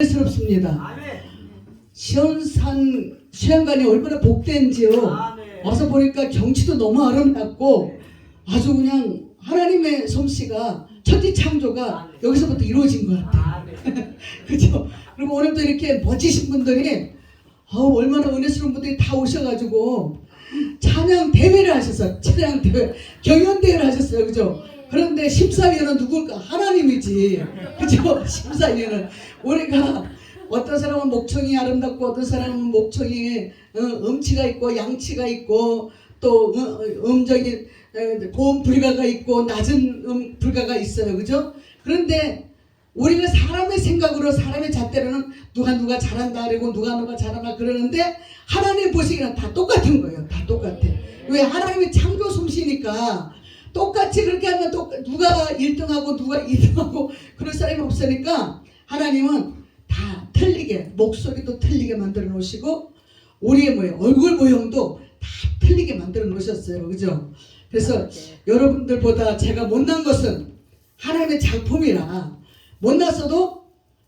스럽습니다. 시온산 수양관이 얼마나 복된지요. 와서 보니까 경치도 너무 아름답고 아주 그냥 하나님의 솜씨가 천지창조가 여기서부터 이루어진 것 같아요. 그죠? 그리고 오늘도 이렇게 멋지신 분들이 얼마나 은혜스러운 분들이 다 오셔가지고 찬양 대회를 하셨어요. 찬양 대회, 경연 대회를 하셨어요. 그죠? 그런데 심사위원은 누굴까? 하나님이지. 그죠? 심사위원은 우리가 어떤 사람은 목청이 아름답고 어떤 사람은 목청이 음치가 있고 양치가 있고 또 음정이 고음 불가가 있고 낮은 불가가 있어요. 그죠? 그런데 우리가 사람의 생각으로 사람의 잣대로는 누가 잘한다 그러고 누가 잘한다 그러는데 하나님 보시기에는 다 똑같은 거예요. 다 똑같아. 왜? 하나님이 창조 솜씨니까 똑같이 그렇게 하면 누가 1등하고 누가 2등하고 그럴 사람이 없으니까 하나님은 다 틀리게 목소리도 틀리게 만들어 놓으시고 우리의 얼굴 모형도 다 틀리게 만들어 놓으셨어요. 그죠? 그래서 여러분들보다 제가 못난 것은 하나님의 작품이라 못났어도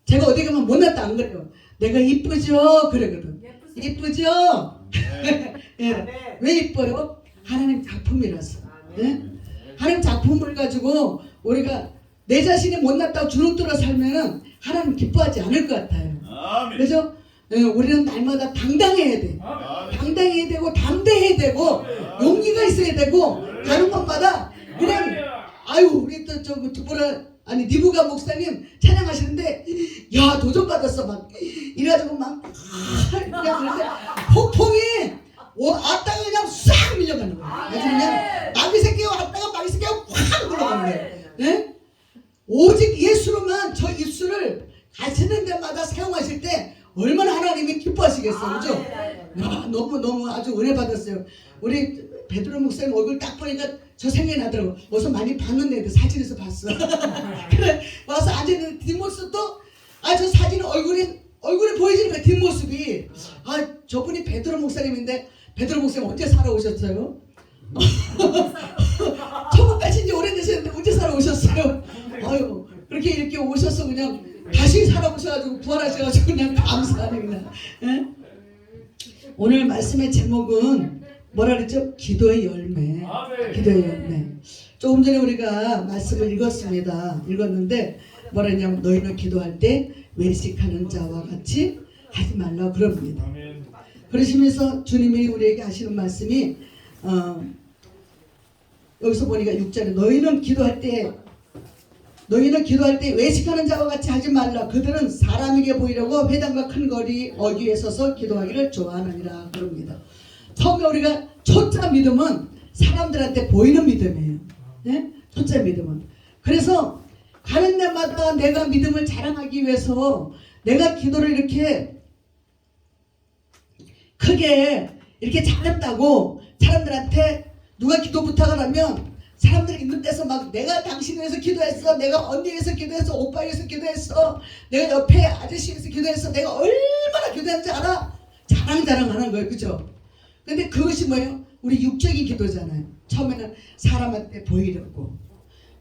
제가 어디 가면 못났다 안 그래요. 내가 이쁘죠? 그러거든. 이쁘죠? 예. 왜 이뻐요? 하나님 작품이라서. 예? 하나님 작품을 가지고 우리가 내 자신이 못났다고 주눅들어 살면은 하나님 기뻐하지 않을 것 같아요. 그래서 우리는 날마다 당당해야 돼. 당당해야 되고 담대해야 되고 용기가 있어야 되고 가는 곳마다 그냥 우리 또 니부가 목사님 찬양하시는데 야 도전 받았어 막 이래가지고 막 그냥 그런데 폭풍이 왔다가 그냥 싹 밀려가는 거예요. 아주 그냥 마귀 새끼가 왔다가 마귀 새끼가 확 물러가는 거예요. 네? 오직 예수로만 저 입술을 가시는 데마다 사용하실 때 얼마나 하나님이 기뻐하시겠어요. 그죠? 야, 너무 아주 은혜 받았어요. 우리 베드로 목사님 얼굴 딱 보니까 저 생각이 나더라고. 어서 많이 봤는데 사진에서 봤어. 그래 와서 앉아있는 뒷모습도 저 사진은 얼굴이 보여지는 거야. 뒷모습이. 저분이 베드로 목사님인데 베드로 목사님 언제 살아오셨어요? 천국까지 이제 오래되셨는데 언제 살아오셨어요? 그렇게 이렇게 오셔서 그냥 다시 살아오셔가지고 부활하셔가지고 그냥 감사하네 그냥. 예? 오늘 말씀의 제목은 뭐라 그랬죠? 기도의 열매. 기도의 열매. 조금 전에 우리가 말씀을 읽었는데 뭐라 했냐면 너희는 기도할 때 외식하는 자와 같이 하지 말라 그럽니다. 그러시면서 주님이 우리에게 하시는 말씀이 여기서 보니까 6절에 너희는 기도할 때 외식하는 자와 같이 하지 말라. 그들은 사람에게 보이려고 회당과 큰 거리 어귀에 서서 기도하기를 좋아하느니라 그럽니다. 처음에 우리가 초짜 믿음은 사람들한테 보이는 믿음이에요. 네? 초짜 믿음은. 그래서 가는 데마다 내가 믿음을 자랑하기 위해서 내가 기도를 이렇게 크게 이렇게 잘했다고 사람들한테 누가 기도 부탁을 하면 사람들이 있는 데서 막 내가 당신 위해서 기도했어, 내가 언니 위해서 기도했어, 오빠 위해서 기도했어, 내가 옆에 아저씨 위해서 기도했어, 내가 얼마나 기도했는지 알아? 자랑하는 거예요. 그죠? 근데 그것이 뭐예요? 우리 육적인 기도잖아요. 처음에는 사람한테 보이려고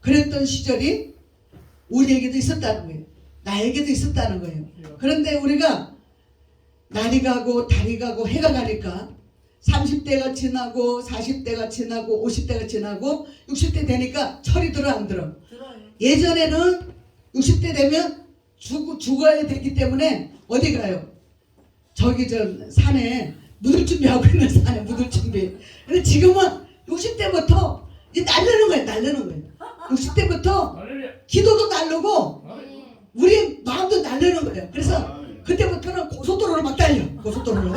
그랬던 시절이 우리에게도 있었다는 거예요. 나에게도 있었다는 거예요. 그런데 우리가 날이 가고 달이 가고 해가 가니까 30대가 지나고 40대가 지나고 50대가 지나고 60대 되니까 철이 들어 안 들어? 예전에는 60대 되면 죽어야 되기 때문에 어디 가요? 저기 산에 묻을 준비하고 있는 산에 묻을 준비. 근데 지금은 60대부터 이제 날르는 거예요. 60대부터 기도도 날르고 우리 마음도 날르는 거예요. 그래서 그때부터는 고속도로로 막 달려. 고속도로로.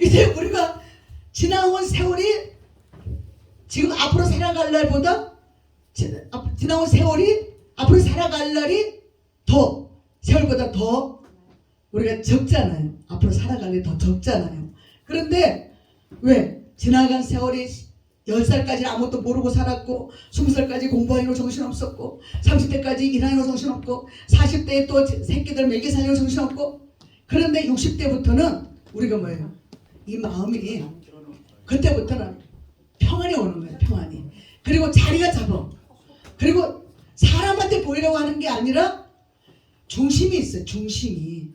이제 우리가 지나온 세월이 지금 앞으로 살아갈 날보다 지나온 세월이 앞으로 살아갈 날이 더 세월보다 더 우리가 적잖아요. 앞으로 살아갈 날이 더 적잖아요. 그런데 왜? 지나간 세월이 10살까지 아무것도 모르고 살았고 20살까지 공부하느라고 정신없었고 30대까지 일하느라고 정신없고 40대에 또 새끼들 먹이 살려고 정신없고 그런데 60대부터는 우리가 뭐예요? 이 마음이 그때부터는 평안이 오는 거예요. 평안이. 그리고 자리가 잡아. 그리고 사람한테 보이려고 하는 게 아니라 중심이 있어요. 중심이.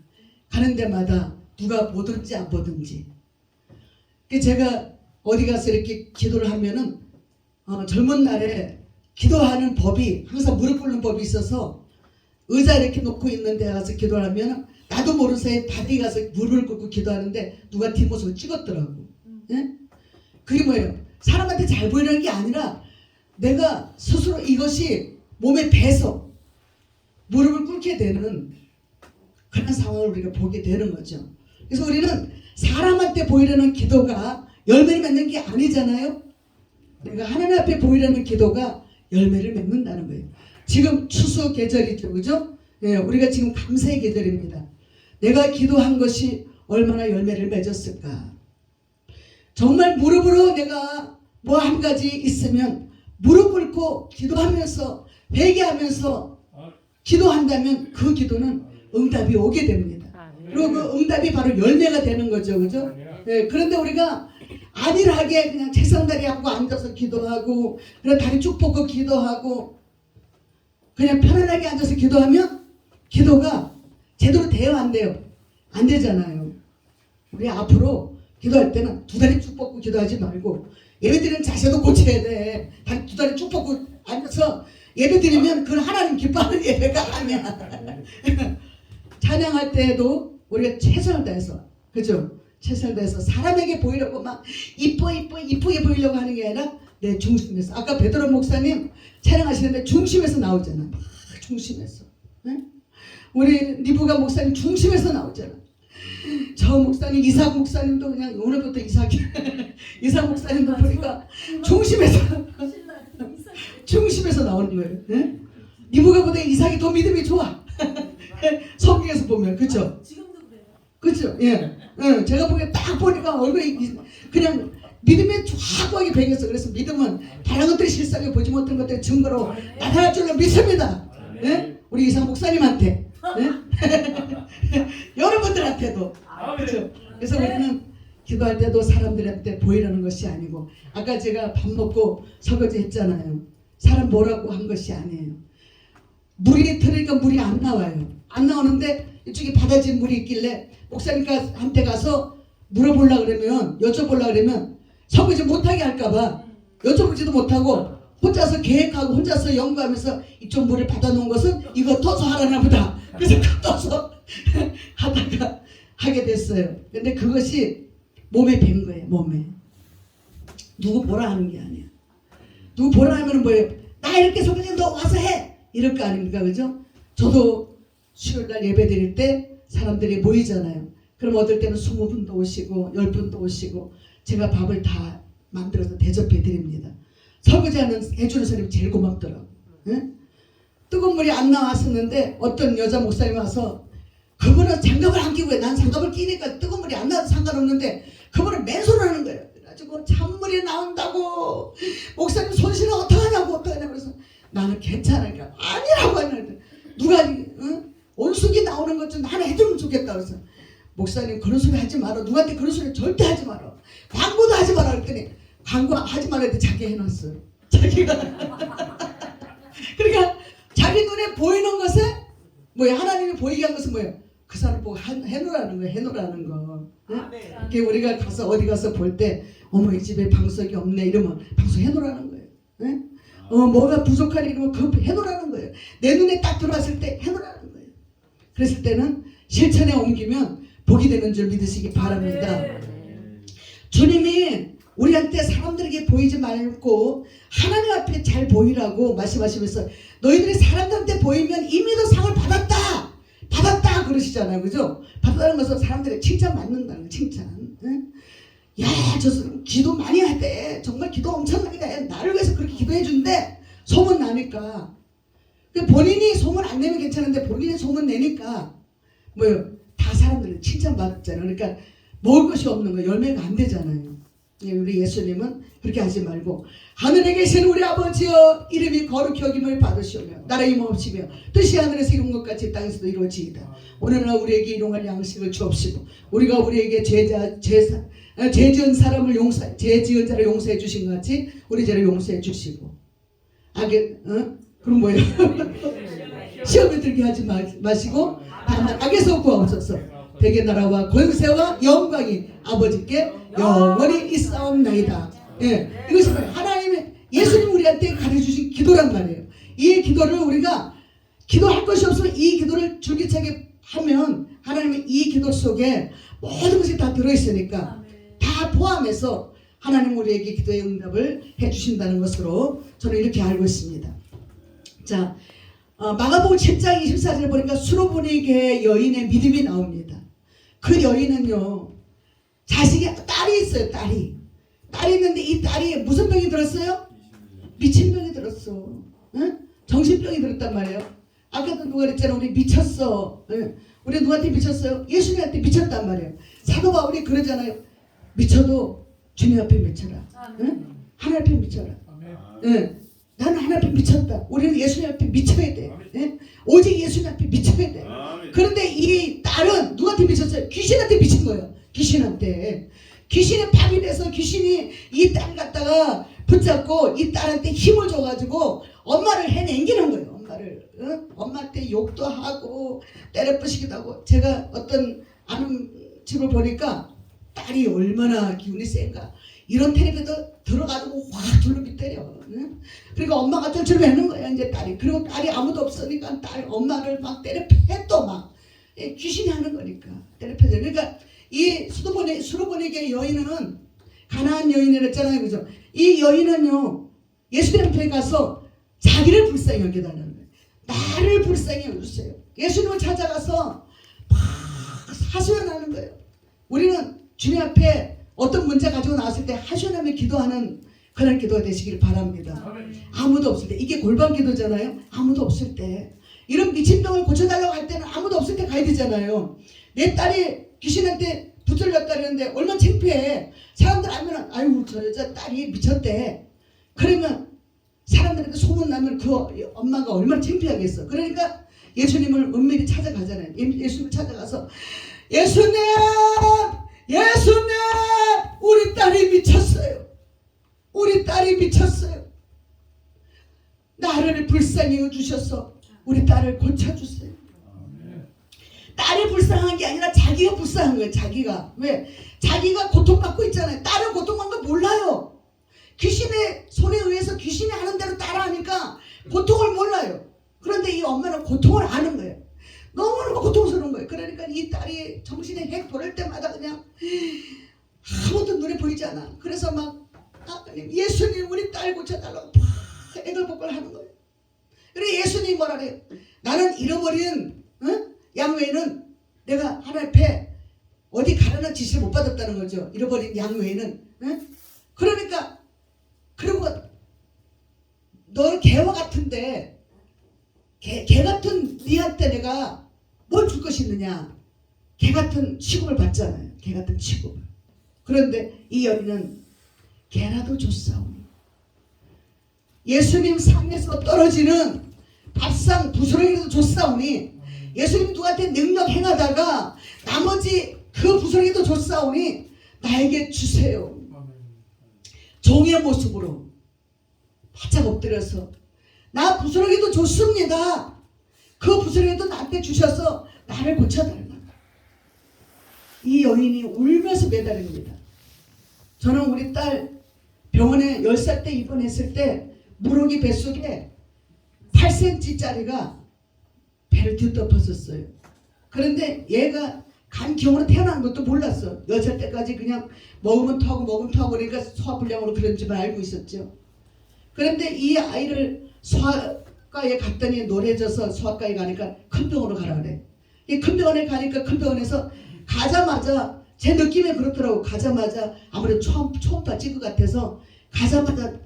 가는 데마다 누가 보든지 안 보든지. 제가 어디 가서 이렇게 기도를 하면은 젊은 날에 기도하는 법이 항상 무릎 꿇는 법이 있어서 의자 이렇게 놓고 있는 데 가서 기도를 하면 나도 모르는 사이에 바디 가서 무릎을 꿇고 기도하는데 누가 뒷모습을 찍었더라고. 예? 그게 뭐예요? 사람한테 잘 보이는 게 아니라 내가 스스로 이것이 몸에 배서 무릎을 꿇게 되는 그런 상황을 우리가 보게 되는 거죠. 그래서 우리는 사람한테 보이려는 기도가 열매를 맺는 게 아니잖아요. 내가 하나님 앞에 보이려는 기도가 열매를 맺는다는 거예요. 지금 추수 계절이죠, 그죠? 예, 우리가 지금 감사의 계절입니다. 내가 기도한 것이 얼마나 열매를 맺었을까? 정말 무릎으로 내가 뭐 한 가지 있으면 무릎 꿇고 기도하면서 회개하면서 기도한다면 그 기도는 응답이 오게 됩니다. 그리고 그 응답이 바로 열매가 되는 거죠, 그죠? 예, 그런데 우리가 안일하게 그냥 책상다리 하고 앉아서 기도하고 그냥 다리 쭉 뻗고 기도하고 그냥 편안하게 앉아서 기도하면 기도가 제대로 돼요, 안 돼요? 안 되잖아요. 우리 앞으로 기도할 때는 두 다리 쭉 뻗고 기도하지 말고 예배드리는 자세도 고쳐야 돼. 두 다리 쭉 뻗고 앉아서 예배드리면 그건 하나님 기뻐하는 예배가 아니야. 찬양할 때에도 우리가 최선을 다해서, 그죠? 최선을 다해서 사람에게 보이려고 막 이쁘게 보이려고 하는 게 아니라 내 중심에서. 아까 베드로 목사님 찬양하시는데 중심에서 나오잖아. 막 중심에서. 네? 우리 니부가 목사님 중심에서 나오잖아. 저 목사님 이삭 목사님도 그냥 오늘부터 이삭 목사님도 보니까 중심에서 나오는 거예요. 네? 니부가 보다 이삭이 더 믿음이 좋아. 성경에서 보면, 그렇죠? 지금도 그래요. 그렇죠? 예. 예. 제가 딱 보니까 얼굴이 그냥 믿음이 확고하게 배겼어. 그래서 믿음은 다른 것들이 실상에 보지 못한 것들의 증거로 나타날 줄로 믿습니다. 예? 우리 이삭 목사님한테, 예? 여러분들한테도, 그렇죠? 그래서 우리는 기도할 때도 사람들한테 보이려는 것이 아니고, 아까 제가 밥 먹고 설거지 했잖아요. 사람 뭐라고 한 것이 아니에요. 물이 틀으니까 물이 안 나와요. 안 나오는데 이쪽에 바다진 물이 있길래 목사님한테 가서 물어보려고 그러면, 여쭤보려고 그러면 설거지 못하게 할까봐 여쭤보지도 못하고 혼자서 계획하고 혼자서 연구하면서 이쪽 물을 받아놓은 것은 이거 떠서 하라나 보다. 그래서 떠서 하다가 하게 됐어요. 근데 그것이 몸에 밴 거예요. 몸에. 누구 보라 하는 게 아니야. 누구 보라 하면 뭐예요? 나 이렇게 설거지 너 와서 해! 이럴 거 아닙니까? 그죠? 저도 수요일날 예배 드릴 때 사람들이 모이잖아요. 그럼 어떨 때는 20분도 오시고 10분도 오시고 제가 밥을 다 만들어서 대접해 드립니다. 설거지하는 해주는 사람이 제일 고맙더라고. 응? 뜨거운 물이 안 나왔었는데 어떤 여자 목사님이 와서 그분은 장갑을 안 끼고 해. 난 장갑을 끼니까 뜨거운 물이 안 나와도 상관없는데 그분은 맨손하는 거예요. 그래가지고 찬물이 나온다고 목사님 손실은 어떡하냐고 그래서 나는 괜찮으니까 아니라고 하는데 누가 응? 온수기 나오는 것 좀 하나 해주면 좋겠다. 그래서 목사님 그런 소리 하지 마라. 누구한테 그런 소리 절대 하지 마라. 광고도 하지 마라 그랬더니 광고 하지 말라 했더니 자기 해놨어요. 자기가 그러니까 자기 눈에 보이는 것에 뭐야 하나님이 보이게 한 것은 뭐예요? 그 사람 보고 해놓으라는 거예요. 해놓으라는 거. 응? 이렇게 우리가 가서 어디 가서 볼 때 어머 이 집에 방석이 없네 이러면 방석 해놓으라는 거예요. 응? 뭐가 부족하니 이러면 그거 해놓으라는 거예요. 내 눈에 딱 들어왔을 때 해놓으라는 거예요. 그랬을 때는 실천에 옮기면 복이 되는 줄 믿으시기 바랍니다. 주님이 우리한테 사람들에게 보이지 말고 하나님 앞에 잘 보이라고 말씀하시면서 너희들이 사람들한테 보이면 이미도 상을 받았다 그러시잖아요. 그죠? 받았다는 것은 사람들의 칭찬 받는다는 거예요. 칭찬. 응? 야, 저 사람 기도 많이 하대. 정말 기도 엄청나게 해. 나를 위해서 그렇게 기도해 준대. 소문 나니까. 본인이 소문 안 내면 괜찮은데 본인이 소문 내니까 뭐요? 다 사람들은 칭찬받았잖아요. 그러니까 먹을 것이 없는 거 열매가 안 되잖아요. 우리 예수님은 그렇게 하지 말고 하늘에 계신 우리 아버지여 이름이 거룩히 여김을 받으시오며 나라의 임하옵시며 뜻이 하늘에서 이룬 것 같이 땅에서도 이루어지이다. 오늘날 우리에게 일용할 양식을 주옵시고 우리가 우리에게 죄 지은 사람을 죄 지은 자를 용서해 주신 것 같이 우리 죄를 용서해 주시고 그럼 뭐예요? 시험에 들게 하지 마시고 다만 악에서 구하옵소서. 대개 나라와 권세와 영광이 아버지께 영원히 있사옵나이다. 예, 이것이 하나님의 예수님 우리한테 가르쳐주신 기도란 말이에요. 이 기도를 우리가 기도할 것이 없으면 이 기도를 줄기차게 하면 하나님의 이 기도 속에 모든 것이 다 들어있으니까 다 포함해서 하나님 우리에게 기도의 응답을 해주신다는 것으로 저는 이렇게 알고 있습니다. 자, 마가복음 7장 24절에 보니까 수로보니게 여인의 믿음이 나옵니다. 그 여인은요, 자식이 딸이 있어요. 딸이 있는데 이 딸이 무슨 병이 들었어요? 미친병이 들었어. 응? 정신병이 들었단 말이에요. 아까도 누가 그랬잖아. 우리 미쳤어. 응? 우리 누구한테 미쳤어요? 예수님한테 미쳤단 말이에요. 사도 바울이 그러잖아요. 미쳐도 주님 앞에 미쳐라. 응? 하나님 앞에 미쳐라. 응? 나는 하나님 앞에 미쳤다. 우리는 예수님 앞에 미쳐야 돼. 응? 오직 예수님 앞에 미쳐야 돼. 그런데 이 딸은 누구한테 미쳤어요? 귀신한테 미친 거예요. 귀신한테. 귀신이 밥이 돼서 귀신이 이 딸 갖다가 붙잡고 이 딸한테 힘을 줘가지고 엄마를 해냉기는 거예요. 엄마를. 응? 엄마한테 욕도 하고 때려 부시기도 하고. 제가 어떤 아는 집을 보니까 딸이 얼마나 기운이 센가. 이런 텔레비도 들어가지고 확 둘러비 때려. 응? 그러니까 엄마가 쫄쫄 매는 거야 이제 딸이. 그리고 딸이 아무도 없으니까 엄마를 막 때려 패도 막 귀신이 하는 거니까 때려 패죠. 그러니까 이 수로보니게 여인은 가나안 여인이랬잖아요, 그죠? 이 여인은요 예수님 앞에 가서 자기를 불쌍히 여기다는 거예요. 나를 불쌍히 여주세요. 예수님을 찾아가서 막 하소연하는 거예요. 우리는 주님 앞에 어떤 문제 가지고 나왔을 때 하소연하며 기도하는 그런 기도가 되시길 바랍니다. 아무도 없을 때. 이게 골반 기도잖아요. 아무도 없을 때. 이런 미친병을 고쳐달라고 할 때는 아무도 없을 때 가야 되잖아요. 내 딸이 귀신한테 붙들렸다 그러는데 얼마나 창피해. 사람들 알면 아유 저 여자 딸이 미쳤대. 그러면 사람들한테 소문나면 그 엄마가 얼마나 창피하겠어. 그러니까 예수님을 은밀히 찾아가잖아요. 예수님을 찾아가서 예수님 우리 딸이 미쳤어요. 우리 딸이 미쳤어요. 나를 불쌍히 여주셔서 우리 딸을 고쳐주세요. 딸이 불쌍한 게 아니라 자기가 불쌍한 거예요. 자기가. 왜? 자기가 고통받고 있잖아요. 딸은 고통받는 거 몰라요. 귀신의 손에 의해서 귀신이 하는 대로 따라하니까 고통을 몰라요. 그런데 이 엄마는 고통을 아는 거예요. 너무너무 고통스러운 거예요. 그러니까 이 딸이 정신이 핵 돌릴 때마다 그냥 아무도 눈에 보이지 않아. 그래서 막 예수님 우리 딸 고쳐달라고 막 애걸복걸 하는 거예요. 그래 예수님이 뭐라 그래요? 나는 잃어버린 양 외에는 내가 하나님 앞에 어디 가라는 지시를 못 받았다는 거죠. 잃어버린 양 외에는. 그러니까 그리고 너는 개와 같은데 개 같은 니한테 내가 뭘 줄 것이 있느냐. 개 같은 취급을 받잖아요. 개 같은 취급을. 그런데 이 여인은 개라도 줬사오니 예수님 상에서 떨어지는 밥상 부스러기라도 줬사오니 예수님 누구한테 능력 행하다가 나머지 그 부스러기도 줬사오니 나에게 주세요. 종의 모습으로 바짝 엎드려서 나 부스러기도 줬습니다. 그 부스러기도 나한테 주셔서 나를 고쳐달라. 이 여인이 울면서 매달립니다. 저는 우리 딸 병원에 10살 때 입원했을 때 무럭이 뱃속에 8cm짜리가 배를 뒤덮었었어요. 그런데 얘가 간경으로 태어난 것도 몰랐어. 10살 때까지 그냥 먹으면 토하고 그러니까 소화불량으로 그런 줄 알고 있었죠. 그런데 이 아이를 소아과에 갔더니 노래져서 소아과에 가니까 큰 병원으로 가라 그래. 이 큰 병원에 가니까 큰 병원에서 가자마자 제 느낌에 그렇더라고. 가자마자 아무래도 초음파 찍을 것 같아서 가자마자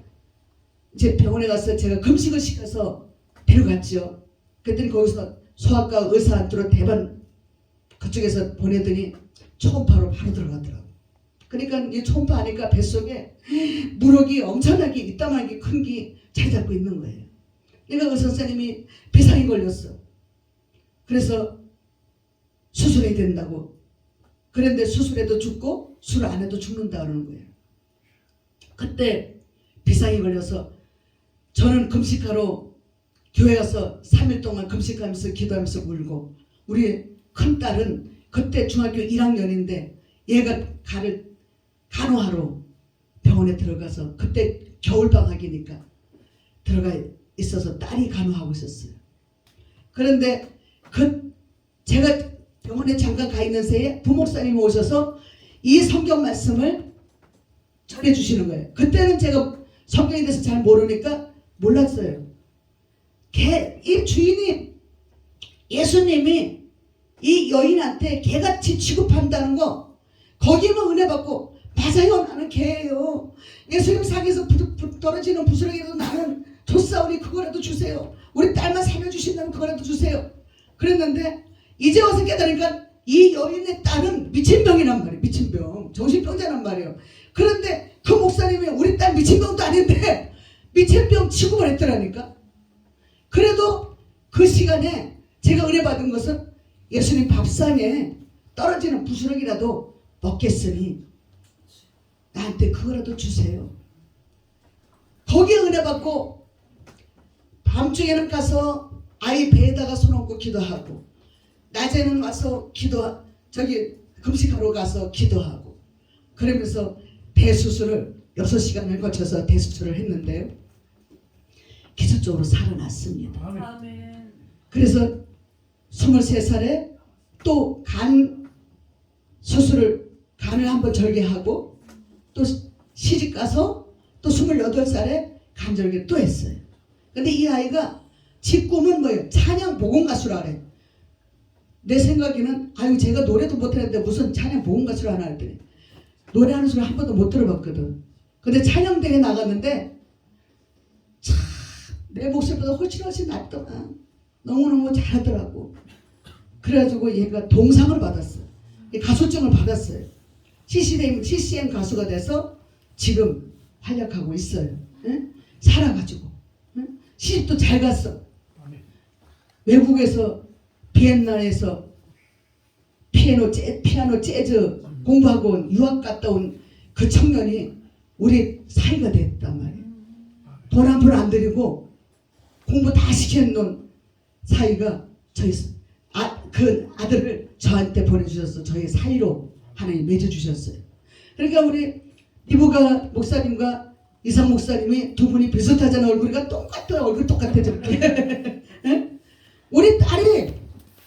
이제 병원에 가서 제가 금식을 시켜서 데려갔죠. 그랬더니 거기서 소아과 의사한테로 대반 그쪽에서 보내더니 초음파로 바로 들어가더라고. 그러니까 이 초음파 하니까 뱃속에 무럭이 엄청나게 이따만하게 큰 게 자리 잡고 있는 거예요. 그러니까 의사 선생님이 비상이 걸렸어. 그래서 수술해야 된다고. 그런데 수술해도 죽고 수술 안 해도 죽는다 그러는 거예요. 그때 비상이 걸려서 저는 금식하러 교회 가서 3일 동안 금식하면서 기도하면서 울고 우리 큰딸은 그때 중학교 1학년인데 얘가 간호하러 병원에 들어가서 그때 겨울방학이니까 들어가 있어서 딸이 간호하고 있었어요. 그런데 제가 병원에 잠깐 가 있는 새에 부목사님이 오셔서 이 성경 말씀을 전해주시는 거예요. 그때는 제가 성경에 대해서 잘 모르니까 몰랐어요. 이 주인이 예수님이 이 여인한테 개같이 취급한다는 거 거기만 은혜 받고 맞아요. 나는 개예요. 예수님 상에서 떨어지는 부스러기라도 나는 줬사오니 그거라도 주세요. 우리 딸만 살려주신다면 그거라도 주세요. 그랬는데 이제 와서 깨달으니까 이 여인의 딸은 미친병이란 말이에요. 미친병. 정신병자란 말이에요. 그런데 그 목사님이 우리 딸 미친병도 아닌데 미친병 취급을 했더라니까. 그래도 그 시간에 제가 은혜 받은 것은 예수님 밥상에 떨어지는 부스러기라도 먹겠으니 나한테 그거라도 주세요. 거기에 은혜 받고 밤중에는 가서 아이 배에다가 손 얹고 기도하고 낮에는 와서 금식하러 가서 기도하고 그러면서 대수술을 6시간을 거쳐서 대수술을 했는데요. 기술적으로 살아났습니다. 아멘. 그래서 23살에 또 간 수술을 간을 한번 절개하고 또 시집 가서 또 28살에 간절개 또 했어요. 근데 이 아이가 지 꿈은 뭐예요? 찬양 복음 가수라 그래. 내 생각에는 아유 제가 노래도 못했는데 무슨 찬양 복음 가수를 하나 했더니 노래하는 소리 한 번도 못 들어봤거든. 근데 찬양대회 나갔는데 참 내 목소리보다 훨씬 낫더만. 너무너무 잘하더라고. 그래가지고 얘가 동상을 받았어요. 가수증을 받았어요. CCM 가수가 돼서 지금 활약하고 있어요. 응? 살아가지고 응? 시집도 잘 갔어. 외국에서 비엔나에서 피아노 재즈 공부하고 온 유학 갔다 온 그 청년이 우리 사이가 됐단 말이에요. 돈 한 푼 안 들이고 공부 다 시켜놓은 사이가 그 아들을 저한테 보내주셔서 저희 사이로 하나님 맺어주셨어요. 그러니까 우리 이보가 목사님과 이상 목사님이 두 분이 비슷하잖아. 얼굴이가 똑같아. 얼굴 똑같아 저렇게. 우리 딸이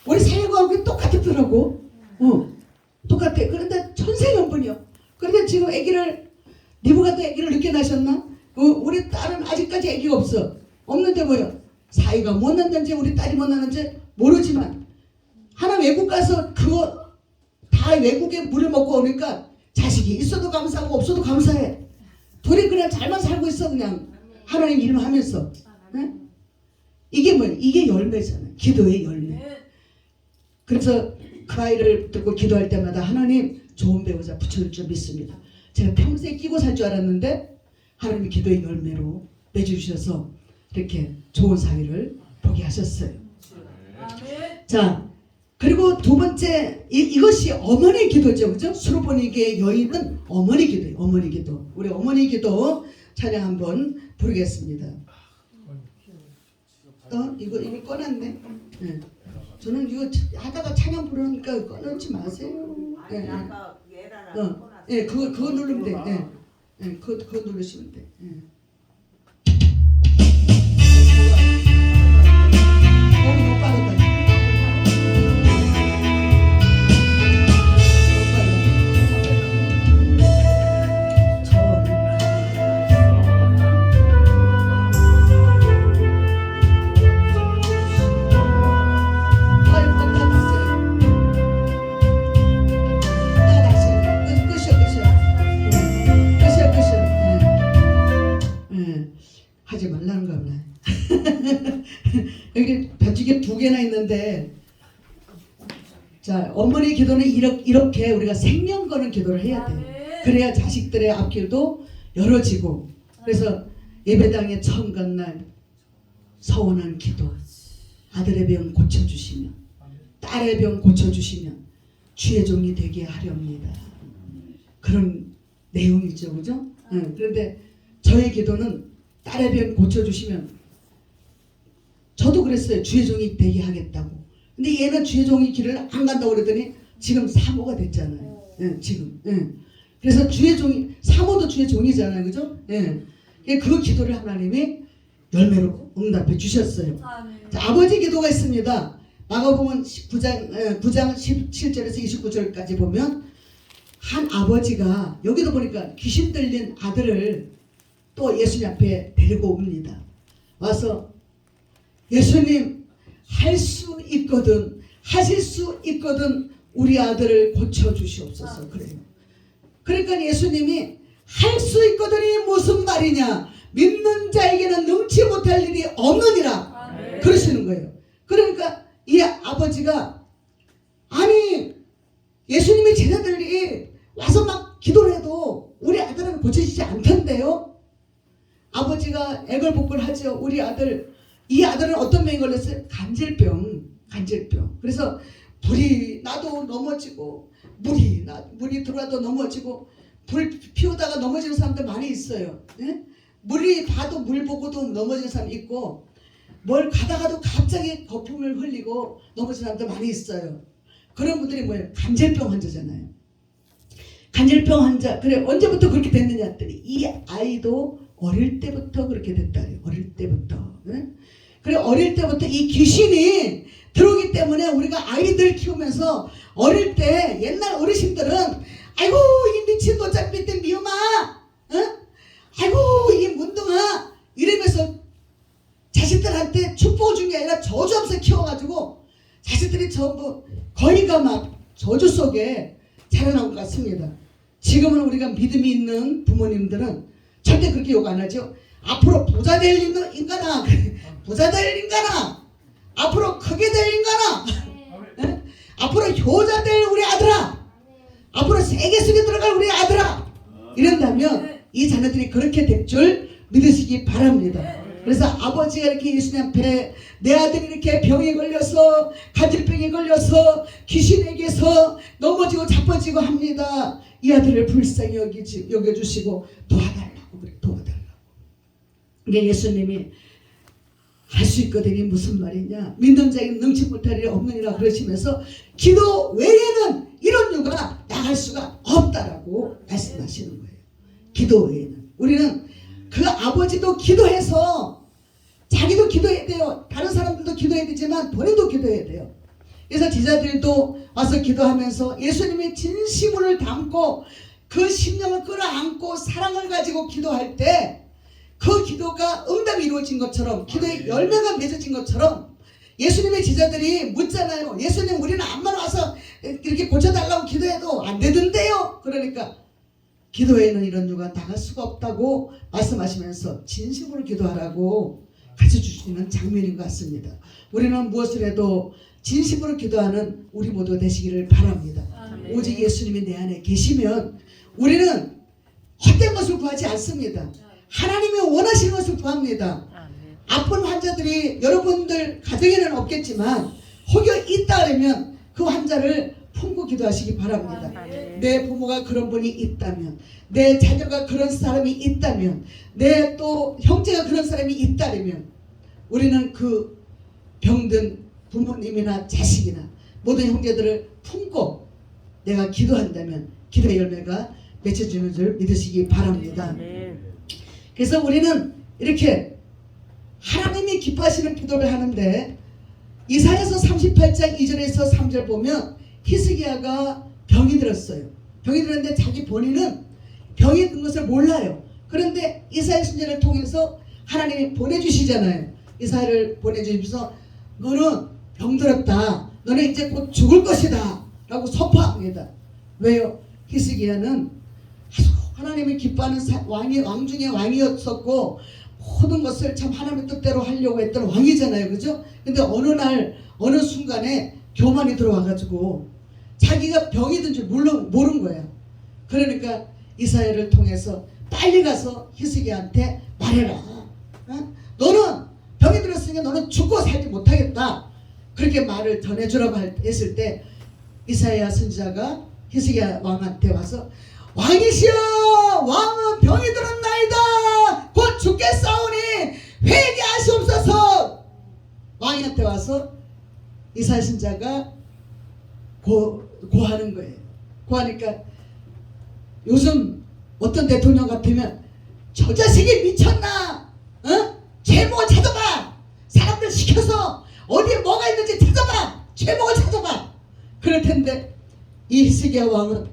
우리 사이가 얼굴이 똑같더라고. 똑같아. 그런데 천생연분이요. 그런데 지금 니보가 또 아기를 늦게 낳으셨나? 우리 딸은 아직까지 아기가 없어. 없는데 뭐요? 사이가 못 낳는지 우리 딸이 못 낳는지 모르지만 하나 외국 가서 그거 다 외국에 물을 먹고 오니까 자식이 있어도 감사하고 없어도 감사해. 둘이 그냥 잘만 살고 있어. 그냥 하나님 이름 하면서. 응? 이게 뭐예요? 이게 열매잖아요. 기도의 열매. 그래서 그 아이를 듣고 기도할 때마다 하나님 좋은 배우자 붙여줄 줄 믿습니다. 제가 평생 끼고 살 줄 알았는데 하나님이 기도의 열매로 맺어주셔서 이렇게 좋은 사위를 보게 하셨어요. 자, 그리고 두 번째 이것이 어머니 기도죠. 그죠? 수로보니게의 여인은 어머니 기도예요. 어머니 기도. 우리 어머니 기도 찬양 한번 부르겠습니다. 이거 꺼놨네. 네. 저는 이거 하다가 찬양 부르니까 꺼놓지 마세요. 아니 아까 얘랑 예, 그거 누르면 돼. 예, 그거 누르시면 돼. 예. 너무 빠르다. 하지 말라는 거 없나? 여기 벽지게 2개나 있는데, 자 어머니 기도는 이렇게 우리가 생명 거는 기도를 해야 돼. 그래야 자식들의 앞길도 열어지고. 그래서 예배당에 처음 간 날 서원한 기도, 아들의 병 고쳐주시면, 딸의 병 고쳐주시면 주의 종이 되게 하렵니다. 그런 내용이죠, 그죠? 그런데 저의 기도는 딸의 병 고쳐주시면, 저도 그랬어요. 주의 종이 되게 하겠다고. 근데 얘는 주의 종이 길을 안 간다고 그러더니 지금 사모가 됐잖아요. 예, 지금. 예. 그래서 주의 종이, 사모도 주의 종이잖아요. 그죠? 예. 그 기도를 하나님이 열매로 응답해 주셨어요. 자, 아버지 기도가 있습니다. 마가복음 9장 17절에서 29절까지 보면 한 아버지가 여기도 보니까 귀신 들린 아들을 또 예수님 앞에 데리고 옵니다. 와서 예수님 할 수 있거든, 하실 수 있거든 우리 아들을 고쳐주시옵소서. 그래요. 그러니까 예수님이 할 수 있거든이 무슨 말이냐, 믿는 자에게는 능치 못할 일이 없느니라 그러시는 거예요. 그러니까 이 아버지가, 아니 예수님의 제자들이 와서 막 기도를 해도 우리 아들은 고쳐지지 않던데요. 아버지가 애걸복걸 하죠. 우리 아들, 이 아들은 어떤 병이 걸렸어요? 간질병. 그래서 불이 나도 넘어지고 물이 들어와도 넘어지고, 불 피우다가 넘어지는 사람들 많이 있어요. 네? 물이 봐도 물 보고도 넘어지는 사람 있고, 뭘 가다가도 갑자기 거품을 흘리고 넘어지는 사람들 많이 있어요. 그런 분들이 뭐예요? 간질병 환자잖아요. 간질병 환자. 그래, 언제부터 그렇게 됐느냐 했더니 이 아이도 어릴 때부터 그렇게 됐다래요. 어릴 때부터. 네? 그래, 어릴 때부터 이 귀신이 들어오기 때문에 우리가 아이들 키우면서 어릴 때 옛날 어르신들은 아이고 이 미친 노짝빛 때 미엄아, 아이고 이 문둥아 이러면서 자식들한테 축복을 준 게 아니라 저주하면서 키워가지고 자식들이 전부 거의가 막 저주 속에 자라나온 것 같습니다. 지금은 우리가 믿음이 있는 부모님들은 절대 그렇게 욕 안 하죠. 앞으로 부자 될 인간아, 부자 될 인간아, 앞으로 크게 될 인간아, 네? 앞으로 효자 될 우리 아들아, 앞으로 세계 속에 들어갈 우리 아들아, 이런다면 이 자녀들이 그렇게 될 줄 믿으시기 바랍니다. 그래서 아버지가 이렇게 예수님 앞에 내 아들이 이렇게 병에 걸려서, 간질병에 걸려서 귀신에게서 넘어지고 자빠지고 합니다. 이 아들을 불쌍히 여겨주시고 도와달라고 그래, 도와달라고. 이게 예수님이 할 수 있거든이 무슨 말이냐, 믿는 자에게는 능치 못할 일이 없느니라 그러시면서 기도 외에는 이런 유가 나갈 수가 없다라고 말씀하시는 거예요. 기도 외에는. 우리는 그 아버지도 기도해서, 자기도 기도해야 돼요. 다른 사람들도 기도해야 되지만 본인도 기도해야 돼요. 그래서 제자들도 와서 기도하면서 예수님의 진심을 담고 그 심령을 끌어안고 사랑을 가지고 기도할 때 그 기도가 응답이 이루어진 것처럼, 기도의 열매가 맺어진 것처럼 예수님의 제자들이 묻잖아요. 예수님, 우리는 암만 와서 이렇게 고쳐달라고 기도해도 안 되던데요. 그러니까 기도에는 이런 유가 나갈 수가 없다고 말씀하시면서 진심으로 기도하라고 가르쳐주시는 장면인 것 같습니다. 우리는 무엇을 해도 진심으로 기도하는 우리 모두 되시기를 바랍니다. 오직 예수님이 내 안에 계시면 우리는 헛된 것을 구하지 않습니다. 하나님이 원하시는 것을 구합니다. 아픈 환자들이 여러분들 가정에는 없겠지만 혹여 있다 그러면 그 환자를 품고 기도하시기 바랍니다. 내 부모가 그런 분이 있다면, 내 자녀가 그런 사람이 있다면, 내 또 형제가 그런 사람이 있다면 우리는 그 병든 부모님이나 자식이나 모든 형제들을 품고 내가 기도한다면 기도의 열매가 맺혀지는 줄 믿으시기 바랍니다. 그래서 우리는 이렇게 하나님이 기뻐하시는 기도를 하는데, 이사야서 38장 2절에서 3절 보면 히스기야가 병이 들었어요. 병이 들었는데 자기 본인은 병이 든 것을 몰라요. 그런데 이사야 선지자를 통해서 하나님이 보내주시잖아요. 이사야를 보내주시면서 너는 병들었다, 너는 이제 곧 죽을 것이다 라고 선포합니다. 왜요? 히스기야는 하나님이 기뻐하는 왕 중에 왕이었었고 모든 것을 참 하나님의 뜻대로 하려고 했던 왕이잖아요. 그죠? 근데 어느 날 어느 순간에 교만이 들어와가지고 자기가 병이 든 줄 모른 거야. 그러니까 이사야를 통해서 빨리 가서 히스기야한테 말해라. 어? 너는 병이 들었으니까 너는 죽고 살지 못하겠다. 그렇게 말을 전해주라고 했을 때 이사야 선지자가 히스기야 왕한테 와서 왕이시여, 왕은 병이 들었나이다. 곧 죽겠사오니 회개하시옵소서. 왕한테 와서 이사야 선지자가 고하는 거예요. 고하니까 요즘 어떤 대통령 같으면 저 자식이 미쳤나? 죄목을 찾아봐. 사람들 시켜서 어디에 뭐가 있는지 찾아봐. 죄목을 찾아봐. 그럴 텐데 이 히스기야 왕은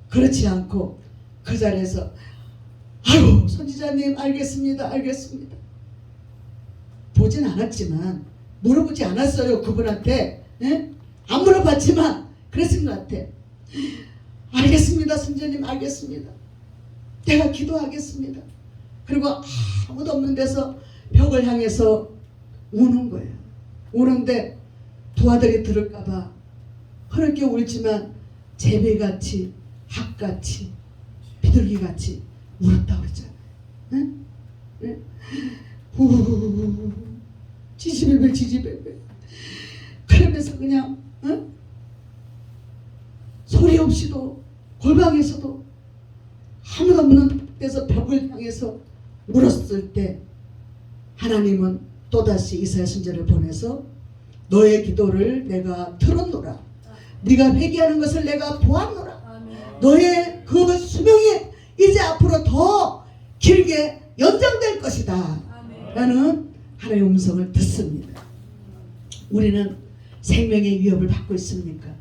그렇지 않고 그 자리에서 아유 선지자님 알겠습니다. 알겠습니다. 보진 않았지만 물어보지 않았어요. 그분한테. 안 물어봤지만 그랬을 것 같아. 알겠습니다. 선지자님 알겠습니다. 내가 기도하겠습니다. 그리고 아무도 없는 데서 벽을 향해서 우는 거예요. 우는데 두 아들이 들을까봐 흐르게 울지만 제비같이 학같이 비둘기같이 울었다고 했잖아요. 응? 응? 후 지지배배 지지배배. 그러면서 그냥 소리 없이도 골방에서도 아무도 없는 데서 벽을 향해서 울었을 때 하나님은 또다시 이사야 선지자를 보내서 너의 기도를 내가 들었노라. 네가 회개하는 것을 내가 보았노라. 너의 그 수명이 이제 앞으로 더 길게 연장될 것이다 라는 하나님의 음성을 듣습니다. 우리는 생명의 위협을 받고 있습니까?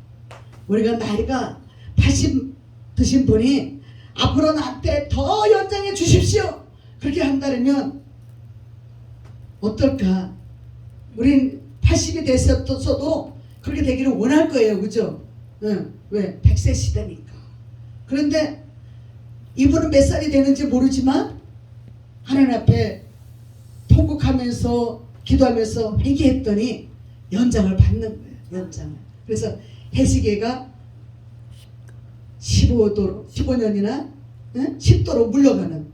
우리가 나이가 80 드신 분이 앞으로 나한테 더 연장해 주십시오 그렇게 한다면 어떨까? 우린 80이 됐어도 그렇게 되기를 원할 거예요. 그죠? 왜? 100세 시대니까. 그런데 이분은 몇 살이 되는지 모르지만 하나님 앞에 통곡하면서 기도하면서 회개했더니 연장을 받는 거예요. 연장을. 그래서 해시계가 15년이나 10도로 물러가는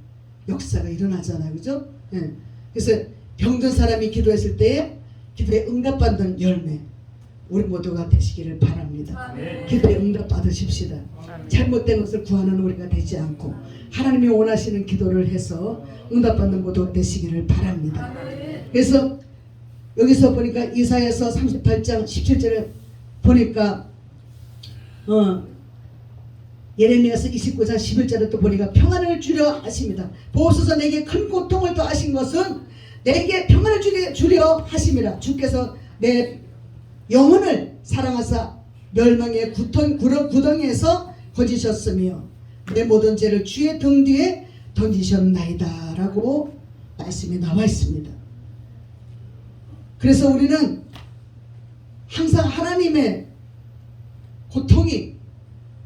역사가 일어나잖아요. 그죠? 그래서 병든 사람이 기도했을 때에 기도에 응답받는 열매 우리 모두가 되시기를 바랍니다. 기도에 응답 받으십시다. 잘못된 것을 구하는 우리가 되지 않고 하나님이 원하시는 기도를 해서 응답받는 모두가 되시기를 바랍니다. 그래서 여기서 보니까 이사야서 38장 17절에 보니까 예레미야서 29장 11절에 또 보니까 평안을 주려 하십니다. 보소서 내게 큰 고통을 더하신 것은 내게 평안을 주려 하심이라. 주께서 내 영혼을 사랑하사 멸망의 구덩이에서 건지셨으며 내 모든 죄를 주의 등 뒤에 던지셨나이다 라고 말씀이 나와 있습니다. 그래서 우리는 항상 하나님의 고통이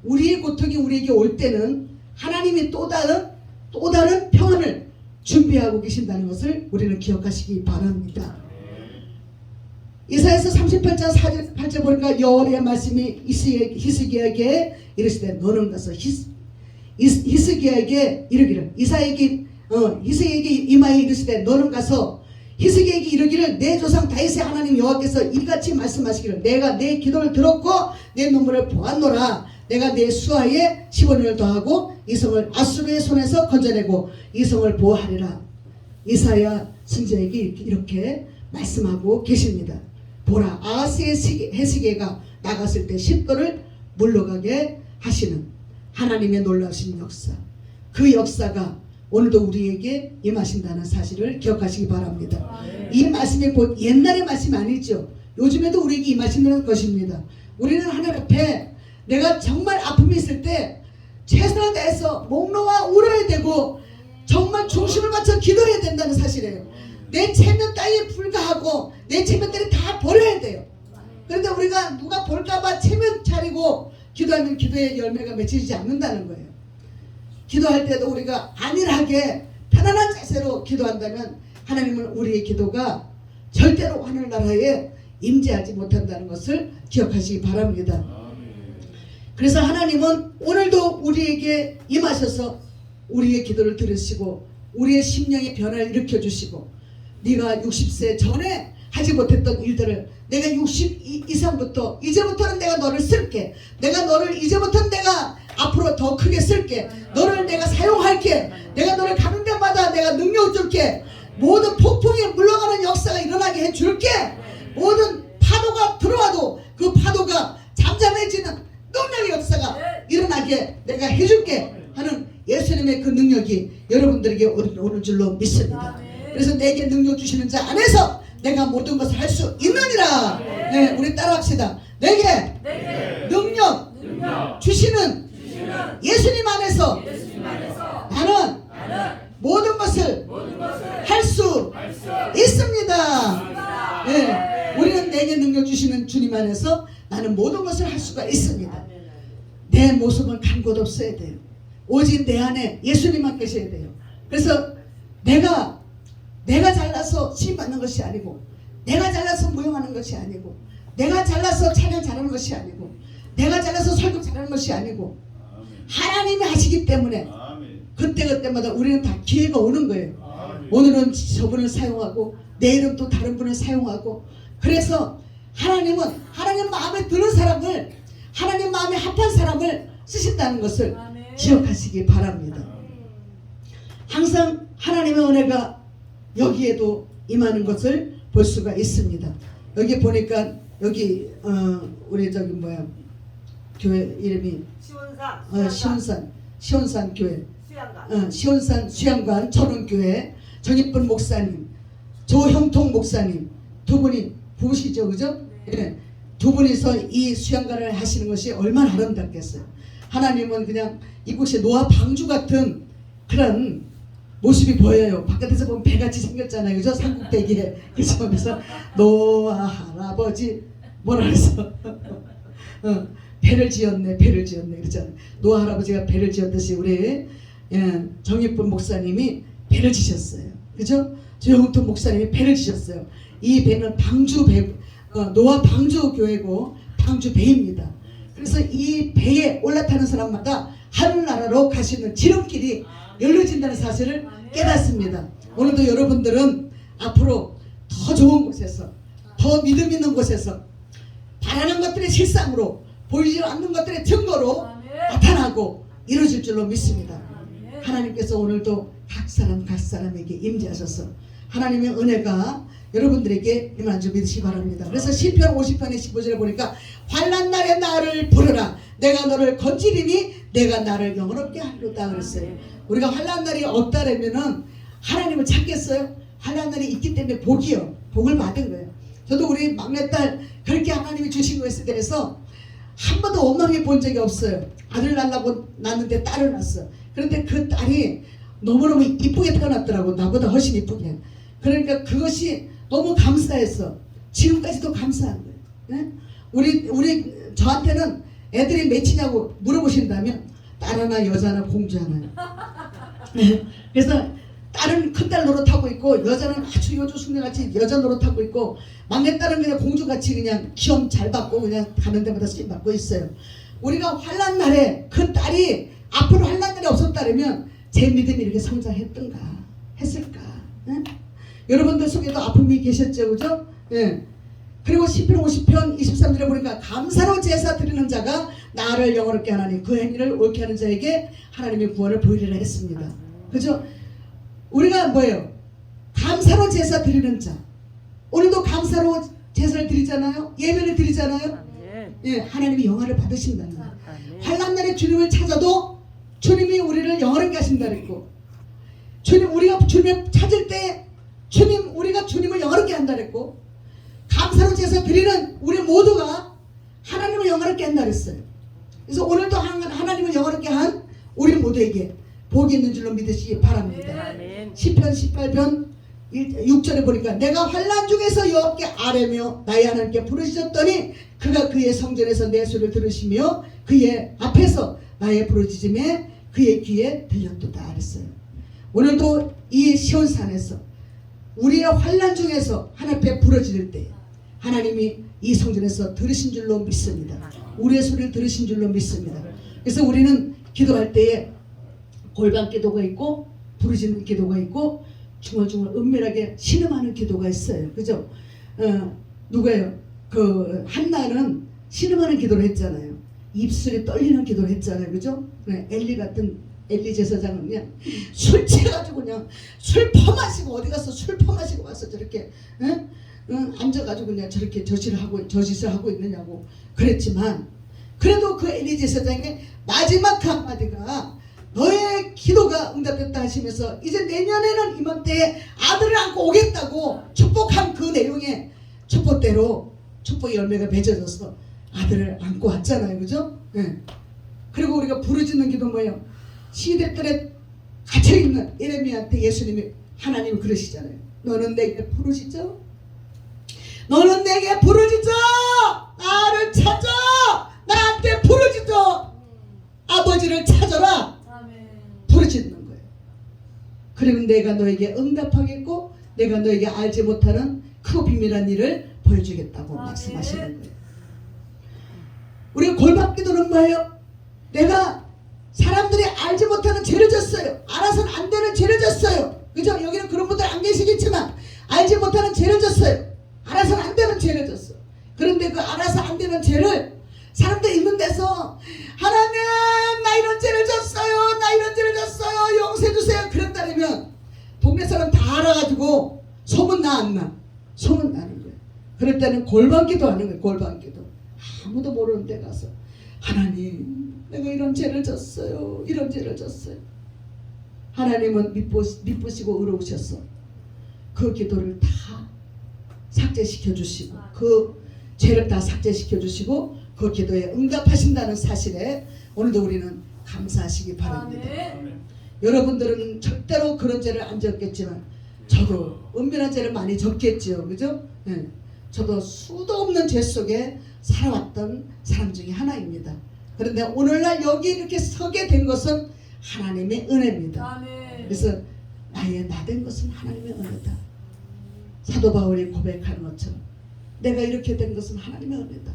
우리의 고통이 우리에게 올 때는 하나님이 또 다른 평안을 준비하고 계신다는 것을 우리는 기억하시기 바랍니다. 이사야서 38장 8절 보니까 여호와의 말씀이 히스기야에게 이르시되 너는 가서 히스기야에게 이르기를 히스기야에게 이마에 이르시되 너는 가서 히스기야에게 이르기를 내 조상 다윗의 하나님 여호와께서 이같이 말씀하시기를 내가 내 기도를 들었고 내 눈물을 보았노라. 내가 내 수하에 15년을 더하고 이 성을 아수르의 손에서 건져내고 이 성을 보호하리라. 이사야 선지자에게 이렇게 말씀하고 계십니다. 보라 아하스의 해시계가 나갔을 때 10도를 물러가게 하시는 하나님의 놀라우신 역사, 그 역사가 오늘도 우리에게 임하신다는 사실을 기억하시기 바랍니다. 이 말씀이 곧 옛날의 말씀이 아니죠. 요즘에도 우리에게 임하시는 것입니다. 우리는 하나님 앞에 내가 정말 아픔이 있을 때 최선을 다해서 목 놓아 울어야 되고 정말 중심을 맞춰 기도해야 된다는 사실이에요. 내 체면 따위에 불과하고 내 체면들이 다 버려야 돼요. 그런데 우리가 누가 볼까봐 체면 차리고 기도하면 기도의 열매가 맺히지 않는다는 거예요. 기도할 때도 우리가 안일하게 편안한 자세로 기도한다면 하나님은 우리의 기도가 절대로 하늘나라에 임재하지 못한다는 것을 기억하시기 바랍니다. 그래서 하나님은 오늘도 우리에게 임하셔서 우리의 기도를 들으시고 우리의 심령의 변화를 일으켜주시고 네가 60세 전에 하지 못했던 일들을 내가 60 이상부터 이제부터는 내가 너를 쓸게. 내가 너를 이제부터는 내가 앞으로 더 크게 쓸게. 너를 내가 사용할게. 내가 너를 가는 데마다 내가 능력 줄게. 모든 폭풍이 물러가는 역사가 일어나게 해줄게. 모든 파도가 들어와도 그 파도가 잠잠해지는 능력의 역사가 일어나게 내가 해줄게 하는 예수님의 그 능력이 여러분들에게 오는 줄로 믿습니다. 그래서 내게 능력 주시는 자 안에서 내가 모든 것을 할 수 있느니라. 네, 우리 따라합시다. 내게 능력 주시는 예수님 안에서 나는 모든 것을 할 수 있습니다. 네, 우리는 내게 능력 주시는 주님 안에서 나는 모든 것을 할 수가 있습니다. 내 모습은 간 곳 없어야 돼요. 오직 내 안에 예수님만 계셔야 돼요. 그래서 내가 잘나서 시임받는 것이 아니고, 내가 잘나서 무용하는 것이 아니고, 내가 잘나서 찬양 잘하는 것이 아니고, 내가 잘나서 설교 잘하는 것이 아니고, 하나님이 하시기 때문에 그때마다 우리는 다 기회가 오는 거예요. 오늘은 저분을 사용하고 내일은 또 다른 분을 사용하고, 그래서 하나님은 하나님 마음에 드는 사람을, 하나님 마음에 합한 사람을 쓰신다는 것을 기억하시기 바랍니다. 항상 하나님의 은혜가 여기에도 임하는 것을 볼 수가 있습니다. 여기 보니까 여기 우리 저기 뭐야 교회 이름이 시온산 교회, 시온산 수양관 전원교회 정익분 목사님, 조형통 목사님 두 분이 부부시죠, 그죠? 네. 두 분이서 이 수양관을 하시는 것이 얼마나 아름답겠어요. 하나님은 그냥 이곳이 노아 방주 같은 그런 모습이 보여요. 바깥에서 보면 배같이 생겼잖아요, 그죠? 삼국대기에. 그래서 노아 할아버지 뭐라 그래서 배를 지었네 그러잖아요. 노아 할아버지가 배를 지었듯이 우리 정익분 목사님이 배를 지셨어요, 그죠? 조영통 목사님이 배를 지셨어요. 이 배는 방주 배, 노아 방주 교회고 방주 배입니다. 그래서 이 배에 올라타는 사람마다 하늘나라로 가시는 지름길이 열려진다는 사실을 깨닫습니다. 오늘도 여러분들은 앞으로 더 좋은 곳에서, 더 믿음 있는 곳에서 바라는 것들의 실상으로, 보이지 않는 것들의 증거로 나타나고 이루어질 줄로 믿습니다. 하나님께서 오늘도 각 사람에게 임재하셔서 하나님의 은혜가 여러분들에게 임한 줄 믿으시기 바랍니다. 그래서 시편 50편의 15절에 보니까 환난 날에 나를 부르라, 내가 너를 건지리니 내가 나를 영원롭게 하리로다 그랬어요. 우리가 환난 날이 없다라면은 하나님을 찾겠어요? 환난 날이 있기 때문에 복이요, 복을 받은 거예요. 저도 우리 막내딸 그렇게 하나님이 주신 것에 대해서 한 번도 원망해 본 적이 없어요. 아들 낳으려고 낳는데 딸을 낳았어. 그런데 그 딸이 너무너무 이쁘게 태어났더라고. 나보다 훨씬 이쁘게. 그러니까 그것이 너무 감사했어. 지금까지도 감사한 거예요. 네? 우리 저한테는 애들이 몇이냐고 물어보신다면 딸 하나, 여자 하나, 공주 하나요. 네. 그래서 딸은 큰딸 노릇하고 있고, 여자는 아주 요조숙녀같이 여자 노릇하고 있고, 막내딸은 그냥 공주같이 그냥 시험 잘 받고 그냥 가는 데마다 시험 받고 있어요. 우리가 환난 날에 그 딸이 앞으로 환난 날이 없었다면 제 믿음이 이렇게 성장했던가 했을까? 네? 여러분들 속에도 아픔이 계셨죠, 그죠? 네. 그리고 시편 50편 23절에 보니까 감사로 제사 드리는 자가 나를 영원롭게 하나니 그 행위를 옳게 하는 자에게 하나님의 구원을 보이리라 했습니다. 그죠? 우리가 뭐예요? 감사로 제사 드리는 자. 오늘도 감사로 제사를 드리잖아요. 예배를 드리잖아요. 예, 하나님이 영화를 받으신다는 거예요. 환난 날에 주님을 찾아도 주님이 우리를 영원하게 하신다 그랬고, 우리가 주님을 찾을 때 우리가 주님을 영원하게 한다 그랬고, 감사로 제사 드리는 우리 모두가 하나님을 영원하게 한다 그랬어요. 그래서 오늘도 하나님을 영원하게 한 우리 모두에게 복이 있는 줄로 믿으시기 바랍니다. 시편 18편 6절에 보니까 내가 환난 중에서 여호와께 아뢰며 나의 하나님께 부르짖었더니 그가 그의 성전에서 내 소리를 들으시며 그의 앞에서 나의 부르짖음에 그의 귀에 들렸도다 그랬어요. 오늘도 이 시온산에서 우리의 환난 중에서 하나님 앞에 부르짖을 때 하나님이 이 성전에서 들으신 줄로 믿습니다. 우리의 소리를 들으신 줄로 믿습니다. 그래서 우리는 기도할 때에 골방 기도가 있고 부르짖는 기도가 있고 중얼중얼 은밀하게 신음하는 기도가 있어요. 그죠? 누가요? 그 한나는 신음하는 기도를 했잖아요. 입술이 떨리는 기도를 했잖아요. 그죠? 엘리 제사장은 그냥 술 취해가지고 그냥 술 퍼마시고 어디 가서 술 퍼마시고 와서 저렇게 앉아가지고 그냥 저렇게 저짓을 하고 있느냐고 그랬지만 그래도 그 엘리 제사장의 마지막 한마디가 너의 기도가 응답됐다 하시면서 이제 내년에는 이맘때에 아들을 안고 오겠다고 축복한 그 내용의 축복대로 축복의 열매가 맺어져서 아들을 안고 왔잖아요. 그죠? 네. 그리고 우리가 부르짖는 기도 뭐예요? 시대들에 갇혀있는 예레미야한테 예수님이 하나님 그러시잖아요. 너는 내게 부르짖어. 너는 내게 부르짖어. 나를 찾아. 나한테 부르짖어. 아버지를 찾아라. 부르짖는 거예요. 그러면 내가 너에게 응답하겠고 내가 너에게 알지 못하는 크고 비밀한 일을 보여주겠다고 말씀하시는 거예요. 우리가 골방기도는 뭐예요? 내가 사람들이 알지 못하는 죄를 졌어요. 알아서는 안 되는 죄를 졌어요. 그죠? 여기는 그런 분들 안 계시겠지만 알지 못하는 죄를 졌어요. 알아서는 안 되는 죄를 졌어. 그런데 그 알아서 안 되는 죄를 사람들 있는 데서 하나님 나 이런 죄를 졌어요. 나 이런 죄를 졌어요. 용서해 주세요. 그런다면 동네 사람 다 알아가지고 소문 나 안 나? 소문 나는 거예요. 그럴 때는 골방기도 하는 거예요. 골방기도. 아무도 모르는 데 가서 하나님 내가 이런 죄를 졌어요. 이런 죄를 졌어요. 하나님은 미쁘시고 의로우셔서 그 기도를 다 삭제시켜 주시고 그 죄를 다 삭제시켜 주시고 그 기도에 응답하신다는 사실에 오늘도 우리는 감사하시기 바랍니다. 여러분들은 절대로 그런 죄를 안 졌겠지만 저도 은밀한 죄를 많이 졌겠죠. 그죠? 네. 저도 수도 없는 죄 속에 살아왔던 사람 중에 하나입니다. 그런데 오늘날 여기 이렇게 서게 된 것은 하나님의 은혜입니다. 그래서 나의 나된 것은 하나님의 은혜다. 사도 바울이 고백하는 것처럼 내가 이렇게 된 것은 하나님의 은혜다.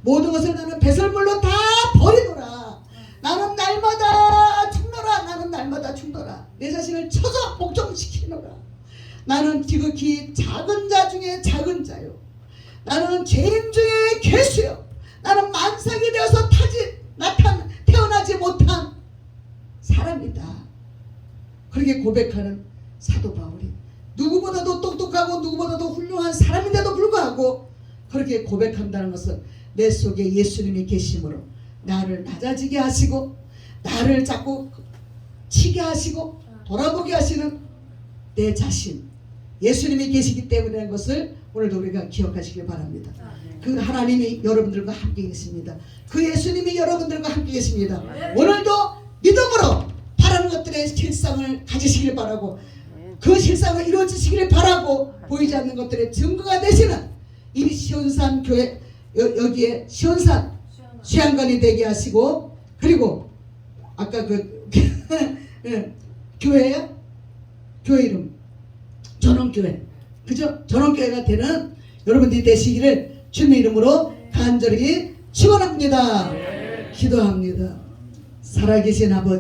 모든 것을 나는 배설물로 다 버리노라. 나는 날마다 죽노라. 나는 날마다 죽노라. 내 자신을 쳐서 복종시키노라. 나는 지극히 작은 자 중에 작은 자요. 나는 죄인 중에 괴수요. 나는 만삭이 되어서 태어나지 못한 사람이다. 그렇게 고백하는 사도 바울이 누구보다도 똑똑하고 누구보다도 훌륭한 사람인데도 불구하고 그렇게 고백한다는 것은 내 속에 예수님이 계심으로 나를 낮아지게 하시고 나를 자꾸 치게 하시고 돌아보게 하시는 내 자신 예수님이 계시기 때문이라는 것을 오늘도 우리가 기억하시길 바랍니다. 그 하나님이 여러분들과 함께 계십니다. 그 예수님이 여러분들과 함께 계십니다. 오늘도 믿음으로 바라는 것들의 실상을 가지시길 바라고 그 실상을 이루어지시기를 바라고 보이지 않는 것들의 증거가 되시는 이 시온산 교회 여기에 시온산 수양관이 되게 하시고 그리고 아까 그 교회야? 교회 이름 전원교회 그죠? 전원교회가 되는 여러분들이 되시기를 주님의 이름으로 간절히 축원합니다. 기도합니다. 살아계신 아버지